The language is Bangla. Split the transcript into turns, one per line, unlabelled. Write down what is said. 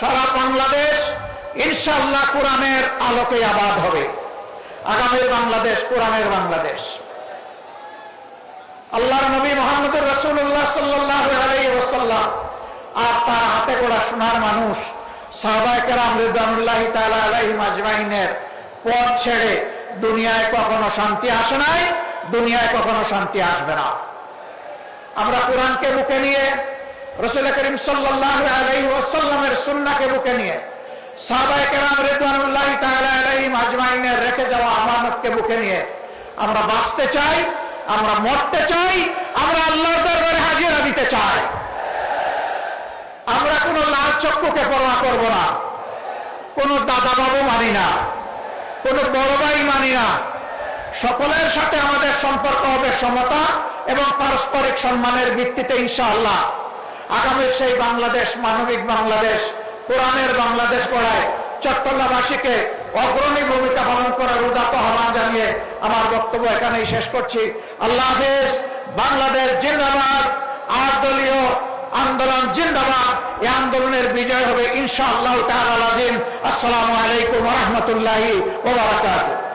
সারা বাংলাদেশ ইনশাআল্লাহ কোরআনের আলোকে আবাদ হবে। আগামীর বাংলাদেশ কোরআনের বাংলাদেশ। আল্লাহর নবী মুহাম্মদুর রাসূলুল্লাহ সাল্লাল্লাহু আলাইহি ওয়াসাল্লাম আর তার হাতে গড়া সোনার মানুষ সাহাবায়ে কেরাম রিদওয়ানুল্লাহি তাআলা আলাইহিম আজমাইনের পথ ছেড়ে দুনিয়ায় কখনো শান্তি আসে নাই, দুনিয়ায় কখনো শান্তি আসবে না। আমরা কোরআনকে বুকে নিয়ে, রাসূল করিম সাল্লাল্লাহু আলাইহি ওয়াসাল্লামের সুন্নাহকে বুকে নিয়ে, সাহাবায়ে কেরাম রিদওয়ানুল্লাহি তাআলা আলাইহিম আজমাইনের রেখে যাওয়া আমানতকে বুকে নিয়ে আমরা বাঁচতে চাই, আমরা মরতে চাই, আমরা আল্লাহর দরবারে হাজিরা দিতে চাই। আমরা কোনো লাল চক্ষুকে পরোয়া করব না, কোনো দাদা বাবু মানি না, কোনো বড় ভাই মানি না। সকলের সাথে আমাদের সম্পর্ক হবে সমতা এবং পারস্পরিক সম্মানের ভিত্তিতে ইনশাআল্লাহ। আগামীর সেই বাংলাদেশ, মানবিক বাংলাদেশ, কোরআনের বাংলাদেশ গড়ায় চট্টগ্রামবাসীকে অগ্রণী ভূমিকা পালন করার উদাত্ত আহ্বান জানিয়ে আমার বক্তব্য এখানেই শেষ করছি। আল্লাহ হাফেজ। বাংলাদেশ জিন্দাবাদ। ৮ দলীয় আন্দোলন জিন্দাবাদ। এই আন্দোলনের বিজয় হবে ইনশাআল্লাহ তাআলা। আসসালামু আলাইকুম ওয়া রাহমাতুল্লাহি ওয়া বারাকাতুহু।